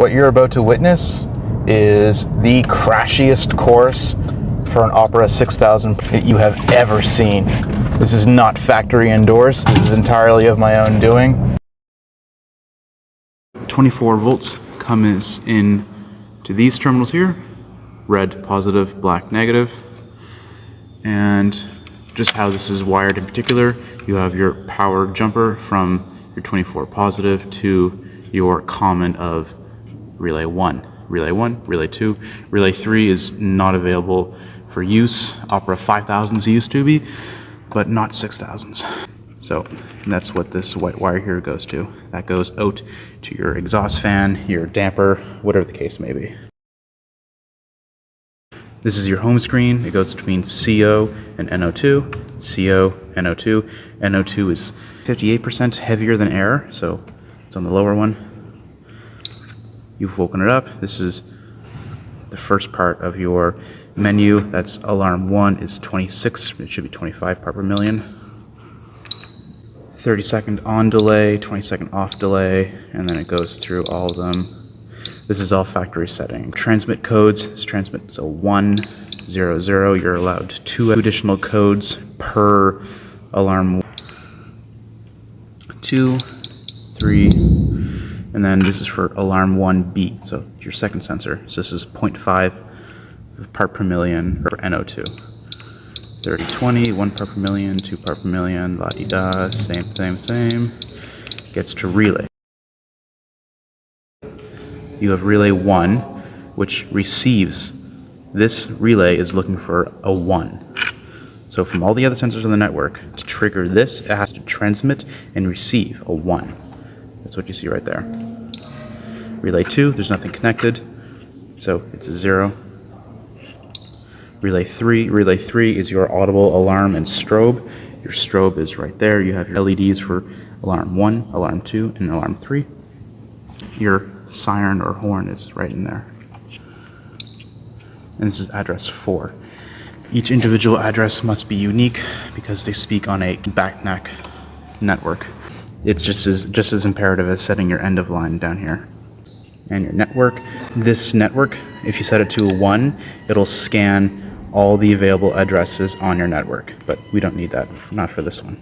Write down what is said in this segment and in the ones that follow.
What you're about to witness is the crashiest course for an Opera 6000 that you have ever seen. This is not factory endorsed. This is entirely of my own doing. 24 volts comes in to these terminals here. Red positive, black negative. And just how this is wired in particular, you have your power jumper from your 24 positive to your common of relay 1. Relay 1, relay 2, relay 3 is not available for use. Opera 5000s used to be, but not 6000s. So that's what this white wire here goes to. That goes out to your exhaust fan, your damper, whatever the case may be. This is your home screen. It goes between CO and NO2. CO, NO2. NO2 is 58% heavier than air, so it's on the lower one. You've woken it up. This is the first part of your menu. That's alarm 1 is 26. It should be 25 part per million. 30-second on delay, 20-second off delay, and then it goes through all of them. This is all factory setting. Transmit codes. This transmit, so 100. You're allowed 2 additional codes per alarm. 2, 3, and then this is for alarm 1B, so your second sensor. So this is 0.5 part per million for NO2. 30-20, 1 part per million, 2 part per million, la-di-da, same. Gets to relay. You have relay 1, which receives. This relay is looking for a 1. So from all the other sensors on the network, to trigger this, it has to transmit and receive a 1. That's what you see right there. Relay 2, there's nothing connected, so it's a 0. Relay 3 is your audible alarm and strobe. Your strobe is right there. You have your LEDs for alarm 1, alarm 2, and alarm 3. Your siren or horn is right in there. And this is address 4. Each individual address must be unique because they speak on a backneck network. It's just as imperative as setting your end of line down here. And your network. This network, if you set it to a 1, it'll scan all the available addresses on your network, but we don't need that, not for this one.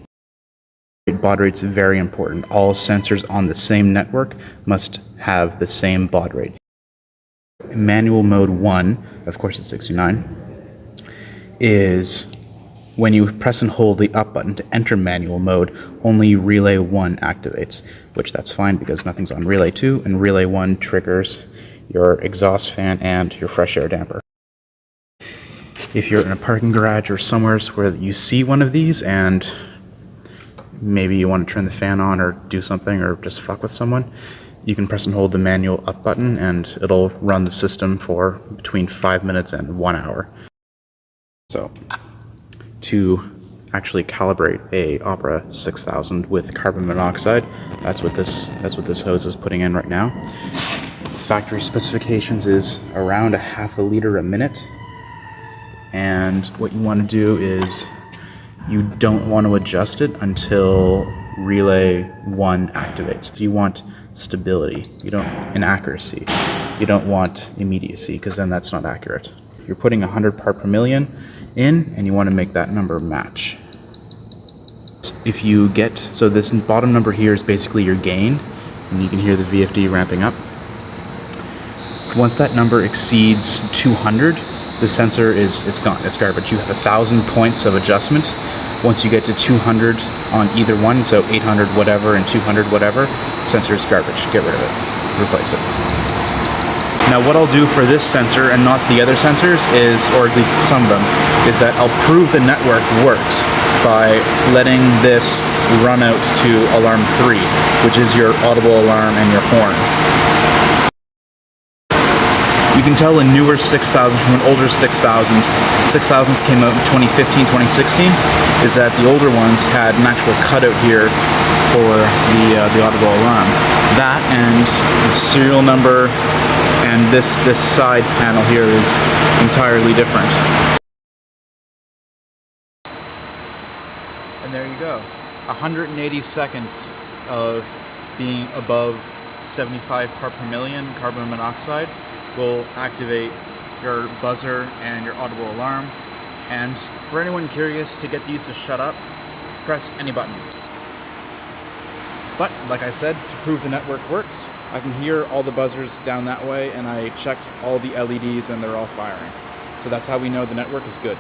Baud rate's very important. All sensors on the same network must have the same baud rate. Manual mode 1, of course it's 69, is when you press and hold the up button to enter manual mode, only relay 1 activates, which that's fine because nothing's on relay 2, and relay 1 triggers your exhaust fan and your fresh air damper. If you're in a parking garage or somewhere where you see one of these and maybe you want to turn the fan on or do something or just fuck with someone, you can press and hold the manual up button and it'll run the system for between 5 minutes and 1 hour. So, to actually calibrate a Opera 6000 with carbon monoxide, that's what this hose is putting in right now. Factory specifications is around a half a liter a minute. And what you want to do is you don't want to adjust it until relay 1 activates. So you want stability, and accuracy. You don't want immediacy because then that's not accurate. You're putting 100 part per million in and you want to make that number match. If you so this bottom number here is basically your gain, and you can hear the VFD ramping up. Once that number exceeds 200, the sensor it's gone, it's garbage. You have 1,000 points of adjustment. Once you get to 200 on either one, so 800 whatever and 200 whatever, sensor is garbage. Get rid of it, replace it. Now what I'll do for this sensor and not the other sensors is, or at least some of them, is that I'll prove the network works by letting this run out to alarm 3, which is your audible alarm and your horn. You can tell a newer 6000 from an older 6000. 6000s came out in 2015, 2016, is that the older ones had an actual cutout here for the audible alarm. That and the serial number and this side panel here is entirely different. And there you go. 180 seconds of being above 75 part per million carbon monoxide will activate your buzzer and your audible alarm. And for anyone curious to get these to shut up, press any button. But like I said, to prove the network works, I can hear all the buzzers down that way, and I checked all the LEDs and they're all firing. So that's how we know the network is good.